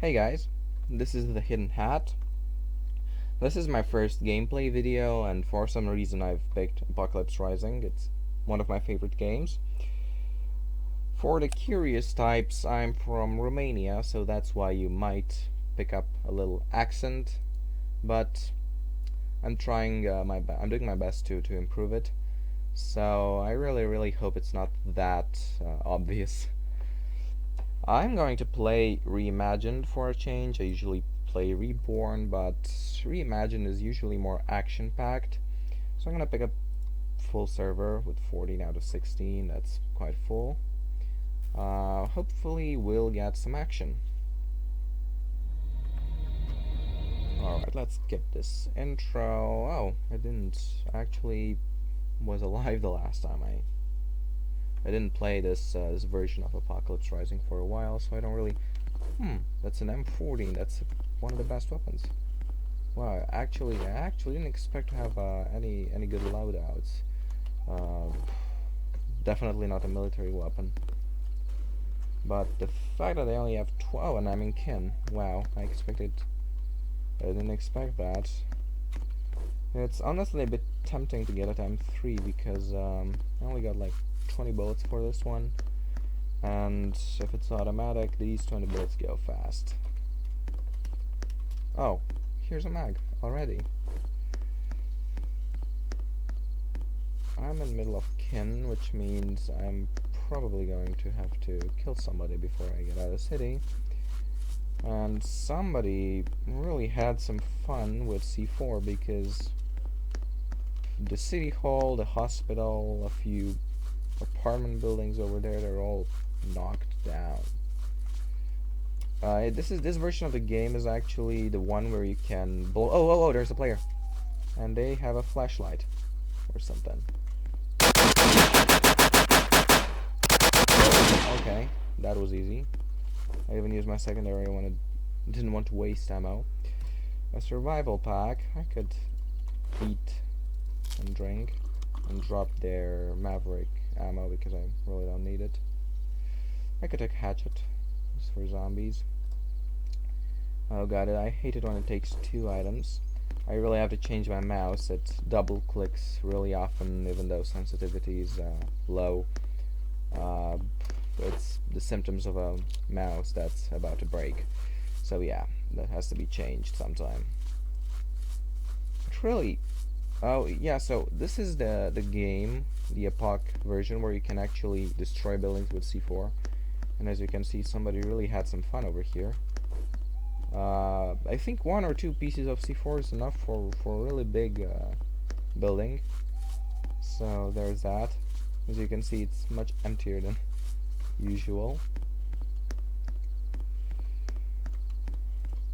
Hey guys, this is the Hidden Hat. This is my first gameplay video, and for some reason I've picked Apocalypse Rising. It's one of my favorite games. For the curious types, I'm from Romania, so that's why you might pick up a little accent, but I'm trying I'm doing my best to improve it. So I really hope it's not that obvious. I'm going to play Reimagined for a change. I usually play Reborn, but Reimagined is usually more action-packed. So I'm going to pick up full server with 14 out of 16. That's quite full. Hopefully we'll get some action. Alright, let's skip this intro. Oh, I didn't actually was alive the last time. I didn't play this version of Apocalypse Rising for a while, so I don't really... that's an M14. That's one of the best weapons. Wow, I actually didn't expect to have any good loadouts. Definitely not a military weapon. But the fact that I only have 12 and I'm in kin, wow, I didn't expect that. It's honestly a bit tempting to get at M3 because I only got like 20 bullets for this one, and if it's automatic, these 20 bullets go fast. Oh, here's a mag already. I'm in the middle of kin, which means I'm probably going to have to kill somebody before I get out of the city. And somebody really had some fun with C4 because the city hall, the hospital, a few apartment buildings over there, they're all knocked down. This version of the game is actually the one where you can oh, there's a player. And they have a flashlight or something. Okay, that was easy. I even used my secondary when I didn't want to waste ammo. A survival pack. I could eat and drink and drop their Maverick ammo because I really don't need it. I could take hatchet. It's for zombies. Oh god, I hate it when it takes two items. I really have to change my mouse. It double clicks really often, even though sensitivity is low. It's the symptoms of a mouse that's about to break. So yeah, that has to be changed sometime. But really, oh yeah, so this is the game, the Apoc version, where you can actually destroy buildings with C4. And as you can see, somebody really had some fun over here. I think 1 or 2 pieces of C4 is enough for a really big building. So there's that. As you can see, it's much emptier than usual.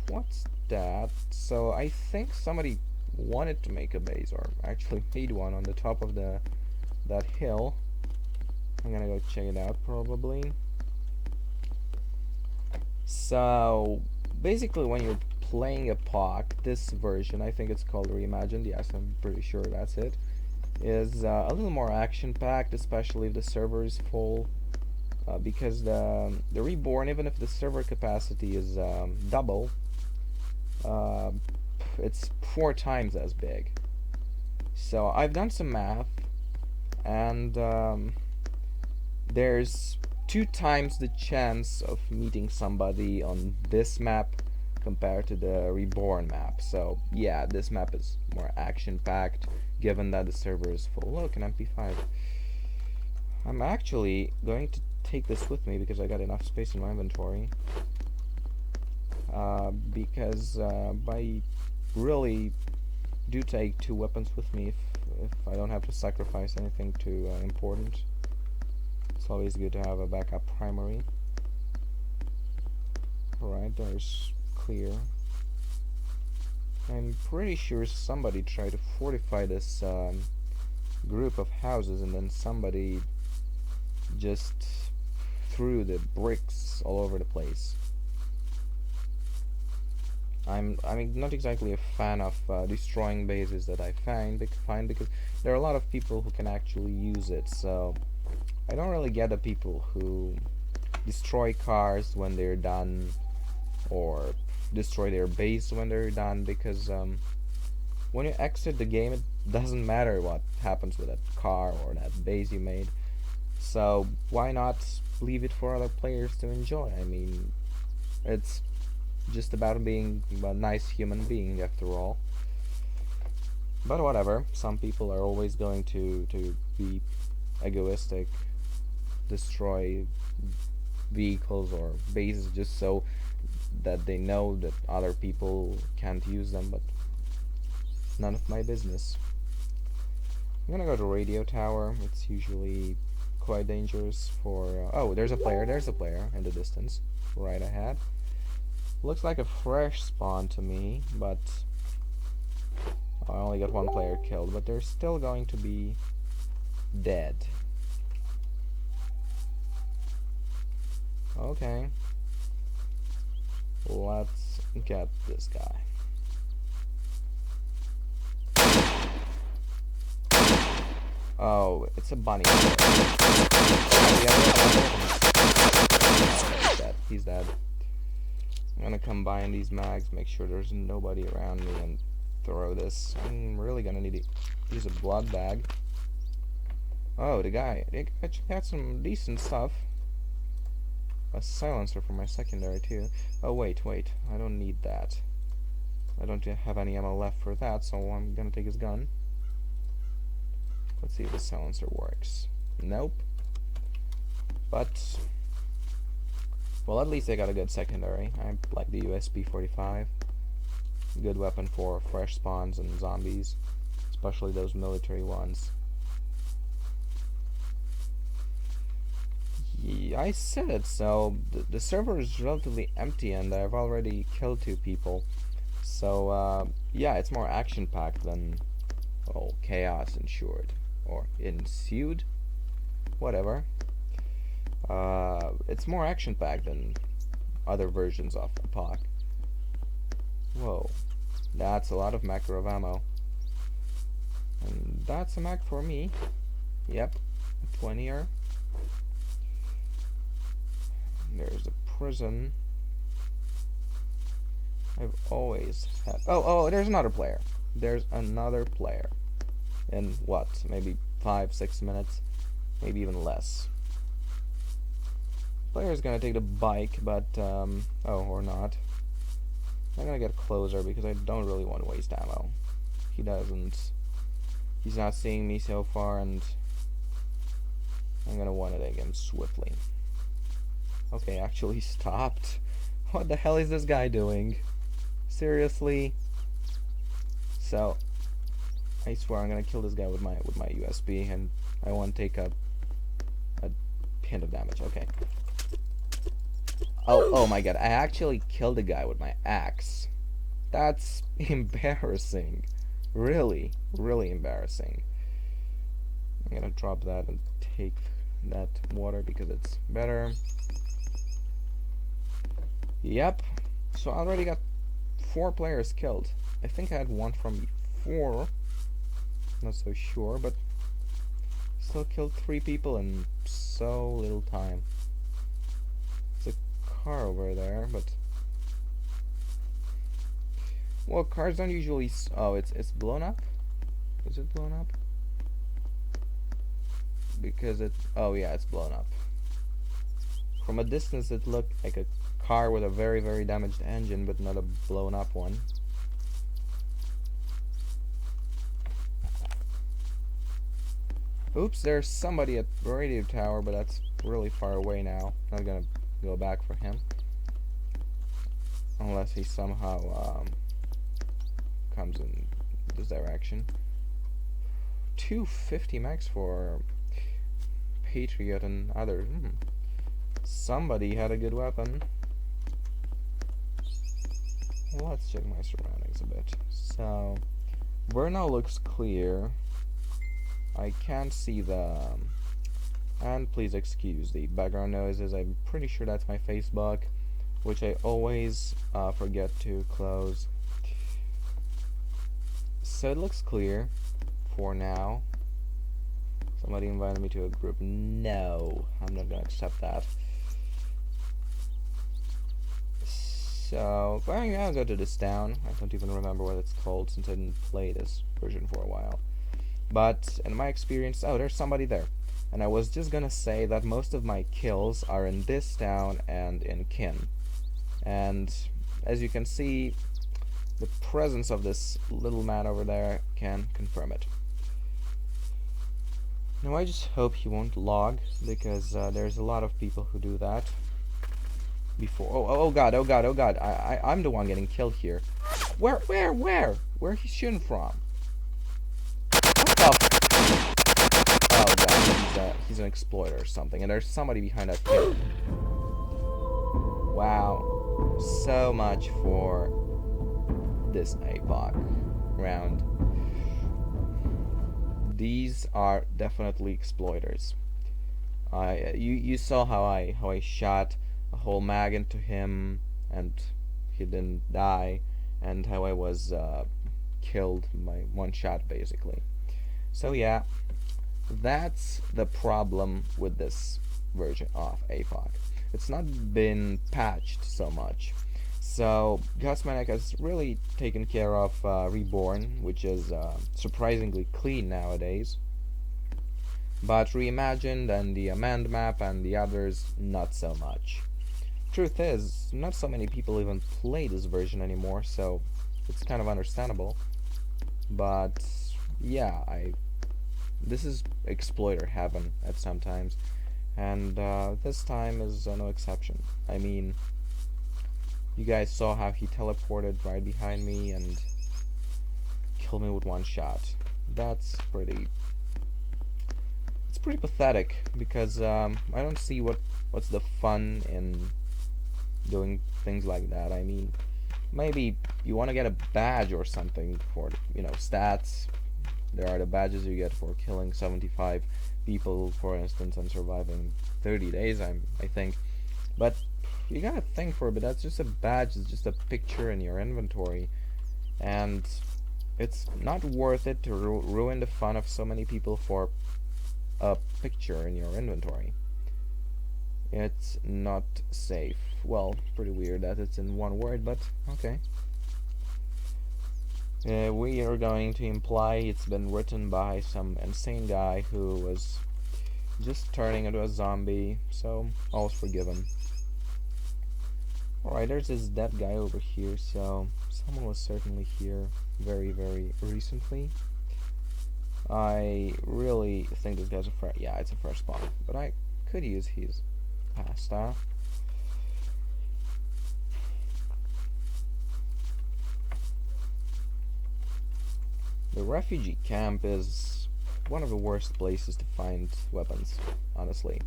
What's that? So I think somebody wanted to make a base, or actually made one on the top of that hill. I'm gonna go check it out probably. So basically, when you're playing a POC, this version, I think it's called Reimagined, yes, I'm pretty sure that's it, is a little more action-packed, especially if the server is full, because the Reborn, even if the server capacity is double, it's 4 times as big. So I've done some math, and there's 2 times the chance of meeting somebody on this map compared to the Reborn map. So yeah, this map is more action-packed, given that the server is full. Look, an MP5. I'm actually going to take this with me because I got enough space in my inventory. Because I really do take 2 weapons with me if I don't have to sacrifice anything too important. It's always good to have a backup primary. Alright, there's clear. I'm pretty sure somebody tried to fortify this group of houses, and then somebody just threw the bricks all over the place. I'm not exactly a fan of destroying bases that I find because there are a lot of people who can actually use it, so I don't really get the people who destroy cars when they're done or destroy their base when they're done, because when you exit the game, it doesn't matter what happens with that car or that base you made. So why not leave it for other players to enjoy? I mean, it's just about being a nice human being after all. But whatever, some people are always going to be egoistic, destroy vehicles or bases just so that they know that other people can't use them, but none of my business. I'm gonna go to radio tower. It's usually quite dangerous for... oh, there's a player in the distance, right ahead. Looks like a fresh spawn to me, but I only got one player killed, but they're still going to be dead. Okay. Let's get this guy. Oh, it's a bunny. He's dead. I'm gonna combine these mags, make sure there's nobody around me, and throw this. I'm really gonna need to use a blood bag. Oh, the guy actually had some decent stuff. A silencer for my secondary too. Oh wait, I don't need that. I don't have any ammo left for that, so I'm gonna take his gun. Let's see if the silencer works. Nope. But well, at least I got a good secondary. I like the USP-45. Good weapon for fresh spawns and zombies, especially those military ones. Yeah, I said it, so the server is relatively empty and I've already killed 2 people. So, yeah, it's more action-packed than, oh, chaos ensured. Or ensued? Whatever. It's more action-packed than other versions of Apoc. Whoa. That's a lot of macro of ammo. And that's a Mac for me. Yep. A 20er. There's a prison. I've always had... oh, there's another player. There's another player. In what? Maybe 5-6 minutes? Maybe even less. Player's gonna take the bike, but, oh, or not. I'm gonna get closer because I don't really want to waste ammo. He doesn't. He's not seeing me so far, and I'm gonna want to take him swiftly. Okay, actually stopped. What the hell is this guy doing? Seriously? So, I swear I'm gonna kill this guy with my USB, and I won't take a hint of damage. Okay. Oh my god, I actually killed a guy with my axe. That's embarrassing. Really embarrassing. I'm gonna drop that and take that water because it's better. Yep. So I already got 4 players killed. I think I had one from before. Not so sure, but still killed 3 people in so little time. Car over there, but well, cars don't usually oh, it's blown up. Is it blown up? Because it, oh yeah, it's blown up. From a distance it looked like a car with a very damaged engine, but not a blown up one. Oops, there's somebody at the radio tower, but that's really far away now. Not gonna go back for him unless he somehow comes in this direction. 250 max for Patriot and other. Somebody had a good weapon. Let's check my surroundings a bit. So Burnow looks clear. I can't see the and please excuse the background noises. I'm pretty sure that's my Facebook, which I always forget to close. So it looks clear for now. Somebody invited me to a group. No, I'm not gonna accept that. So, well, yeah, I'll go to this town. I don't even remember what it's called since I didn't play this version for a while. But in my experience, oh, there's somebody there. And I was just gonna say that most of my kills are in this town and in Kin. And as you can see, the presence of this little man over there can confirm it. Now I just hope he won't log, because there's a lot of people who do that. Before, oh god, oh god, oh god, I'm the one getting killed here. Where are he shooting from? What the? Oh god, he's an exploiter or something, and there's somebody behind that kid. Wow, so much for this APOC round. These are definitely exploiters. You saw how I shot a whole mag into him and he didn't die, and how I was killed by one shot basically. So yeah, that's the problem with this version of APOC. It's not been patched so much. So Godsmaniac has really taken care of Reborn, which is surprisingly clean nowadays. But Reimagined and the Amend map and the others, not so much. Truth is, not so many people even play this version anymore, so it's kind of understandable. But yeah, this is exploiter heaven at some times, and this time is no exception. I mean, you guys saw how he teleported right behind me and killed me with one shot. It's pretty pathetic, because I don't see what's the fun in doing things like that. I mean, maybe you want to get a badge or something for, stats. There are the badges you get for killing 75 people, for instance, and surviving 30 days, I think. But you gotta think for a bit, that's just a badge, it's just a picture in your inventory. And it's not worth it to ruin the fun of so many people for a picture in your inventory. It's not safe. Well, pretty weird that it's in one word, but okay. We are going to imply it's been written by some insane guy who was just turning into a zombie, so all's forgiven. Alright, there's this dead guy over here, so someone was certainly here very, very recently. I really think this guy's a fresh... Yeah, it's a fresh spawn, but I could use his pasta. The refugee camp is one of the worst places to find weapons, honestly.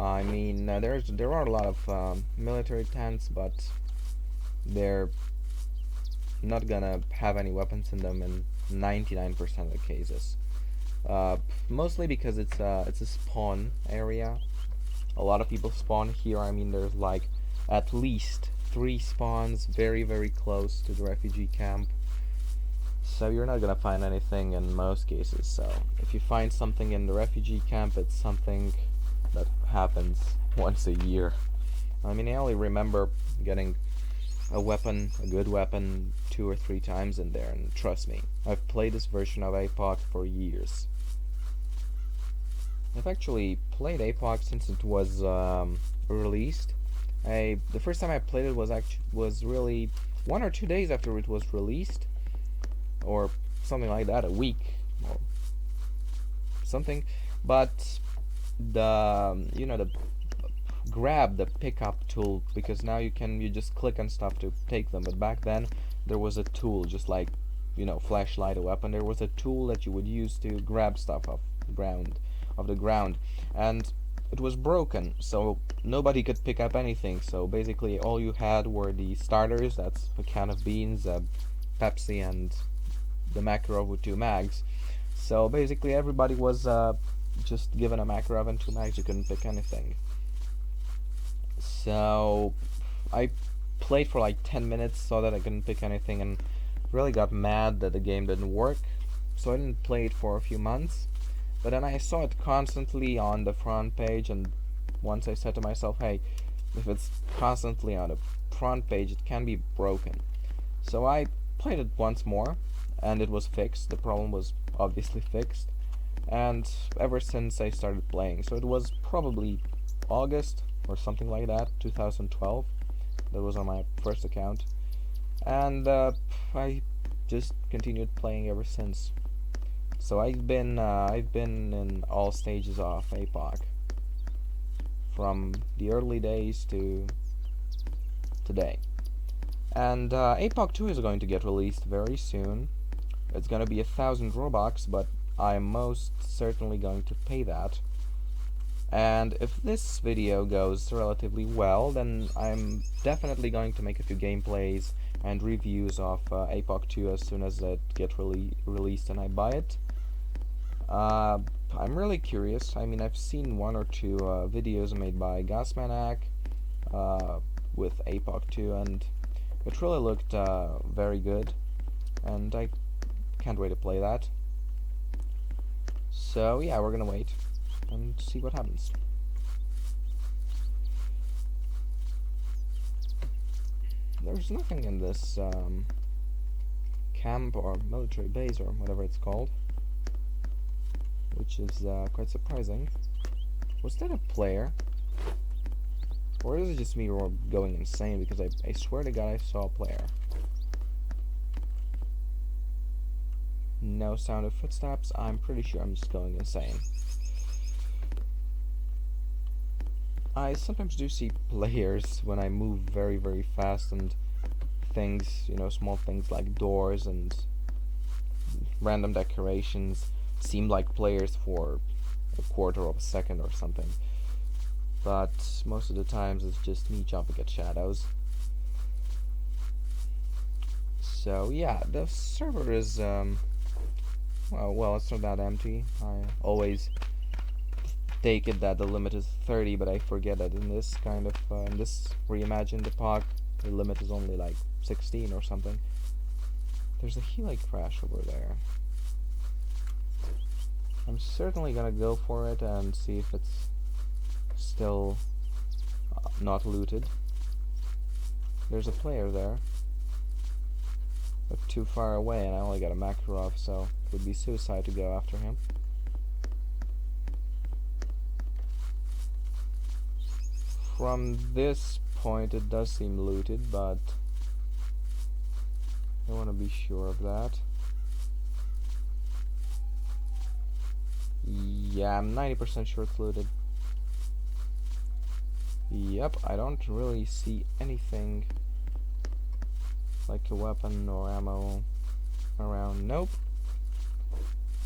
I mean, there are a lot of military tents, but they're not gonna have any weapons in them in 99% of the cases. Mostly because it's a spawn area. A lot of people spawn here. I mean, there's like at least 3 spawns very, very close to the refugee camp. So you're not gonna find anything in most cases. So if you find something in the refugee camp, it's something that happens once a year. I mean, I only remember getting a good weapon 2 or 3 times in there, and trust me, I've played this version of APOC for years. I've actually played APOC since it was released. The first time I played it was really 1 or 2 days after it was released, or something like that, a week or something. But the grab the pickup tool, because now you just click on stuff to take them, but back then there was a tool, just like flashlight, a weapon. There was a tool that you would use to grab stuff off the ground, and it was broken, so nobody could pick up anything. So basically all you had were the starters, that's a can of beans, a Pepsi, and the Makarov with 2 mags. So basically everybody was just given a Makarov and 2 mags. You couldn't pick anything. So I played for like 10 minutes, saw that I couldn't pick anything, and really got mad that the game didn't work. So I didn't play it for a few months. But then I saw it constantly on the front page, and once I said to myself, hey, if it's constantly on the front page, it can be broken. So I played it once more, and it was fixed. The problem was obviously fixed, and ever since I started playing. So it was probably August or something like that, 2012. That was on my first account, and I just continued playing ever since. So I've been in all stages of APOC, from the early days to today. And APOC 2 is going to get released very soon. It's going to be 1,000 Robux, but I'm most certainly going to pay that. And if this video goes relatively well, then I'm definitely going to make a few gameplays and reviews of APOC 2 as soon as it gets released and I buy it. I'm really curious. I mean, I've seen one or two videos made by Gasmanac with APOC 2, and it really looked very good, and I can't wait to play that. So yeah, we're gonna wait and see what happens. There's nothing in this camp or military base or whatever it's called, which is quite surprising. Was that a player? Or is it just me going insane? Because I swear to God I saw a player. No sound of footsteps. I'm pretty sure I'm just going insane. I sometimes do see players when I move very, very fast, and things, you know, small things like doors and random decorations seem like players for a quarter of a second or something. But most of the times it's just me jumping at shadows. So yeah, the server is well, it's not that empty. I always take it that the limit is 30, but I forget that in this kind of in this reimagined epoch, the limit is only like 16 or something. There's a Helix crash over there. I'm certainly gonna go for it and see if it's still not looted. There's a player there, but too far away, and I only got a Makarov, so it would be suicide to go after him. From this point it does seem looted, but I want to be sure of that. Yeah, I'm 90% sure it's looted. Yep, I don't really see anything like a weapon or ammo around. Nope.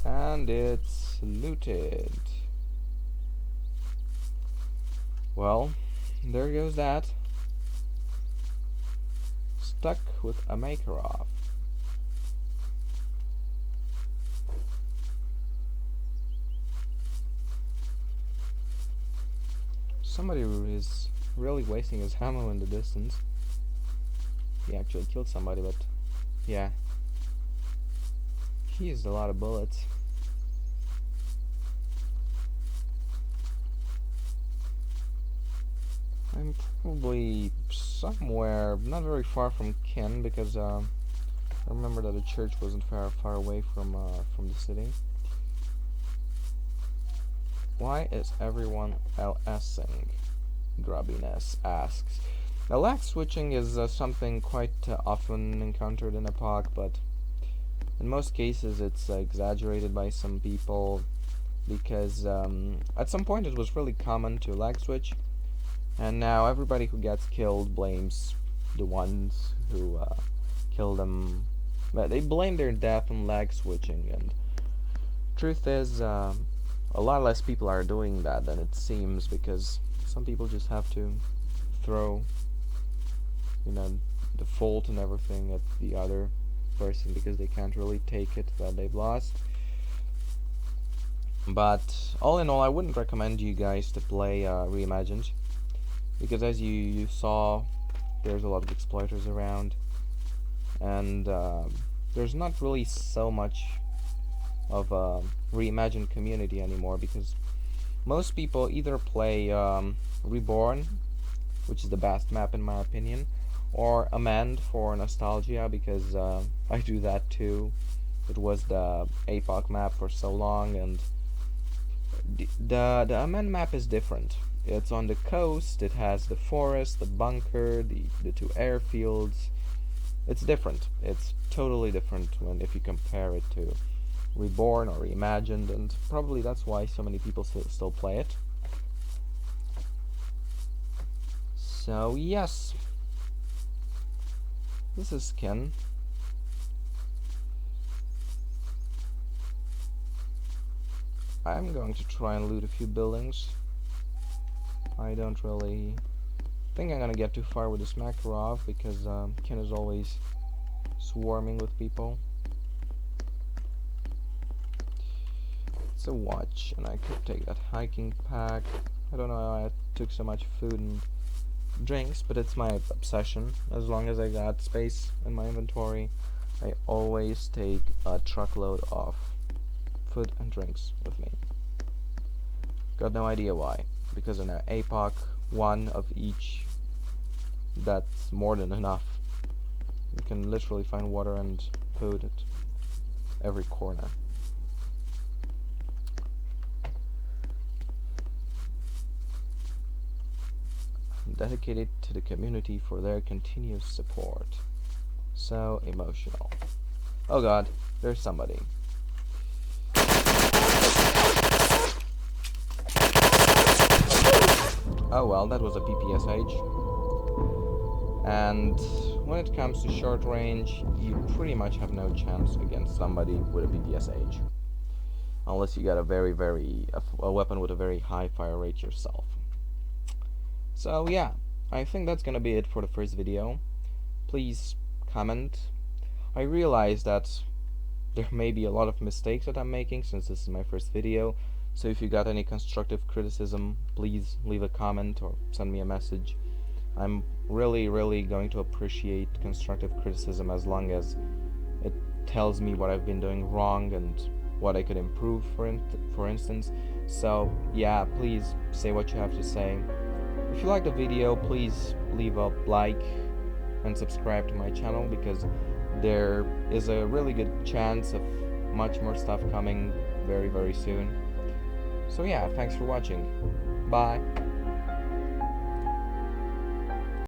And it's looted. Well, there goes that. Stuck with a Makarov. Somebody is really wasting his ammo in the distance. He actually killed somebody, but yeah, he used a lot of bullets. I'm probably somewhere not very far from Ken, because I remember that the church wasn't far away from the city. Why is everyone LSing? Grubbiness asks. Now, lag switching is something quite often encountered in Epoch, but in most cases it's exaggerated by some people, because at some point it was really common to lag switch, and now everybody who gets killed blames the ones who kill them. But they blame their death on lag switching, and truth is, a lot less people are doing that than it seems, because some people just have to throw, you know, the fault and everything at the other person because they can't really take it that they've lost. But all in all, I wouldn't recommend you guys to play Reimagined, because as you saw, there's a lot of exploiters around, and there's not really so much of a Reimagined community anymore, because most people either play Reborn, which is the best map in my opinion, or amend for nostalgia, because I do that too. It was the APOC map for so long, and the amend map is different. It's on the coast, it has the forest, the bunker, the two airfields. It's different. It's totally different if you compare it to Reborn or Reimagined, and probably that's why so many people still play it. So yes, this is skin. I'm going to try and loot a few buildings. I don't really think I'm gonna get too far with this Makarov, because Ken is always swarming with people. It's a watch, and I could take that hiking pack. I don't know how I took so much food and drinks, but it's my obsession. As long as I got space in my inventory, I always take a truckload of food and drinks with me. Got no idea why, because in an APOC, one of each, that's more than enough. You can literally find water and food at every corner. I'm dedicated to the community for their continuous support. So emotional. Oh god, there's somebody. Oh well, that was a PPSH. And when it comes to short range, you pretty much have no chance against somebody with a PPSH. Unless you got a weapon with a very high fire rate yourself. So yeah, I think that's gonna be it for the first video. Please comment. I realize that there may be a lot of mistakes that I'm making since this is my first video. So if you got any constructive criticism, please leave a comment or send me a message. I'm really going to appreciate constructive criticism, as long as it tells me what I've been doing wrong and what I could improve, for instance. So yeah, please say what you have to say. If you like the video, please leave a like and subscribe to my channel, because there is a really good chance of much more stuff coming very soon. So yeah, thanks for watching. Bye.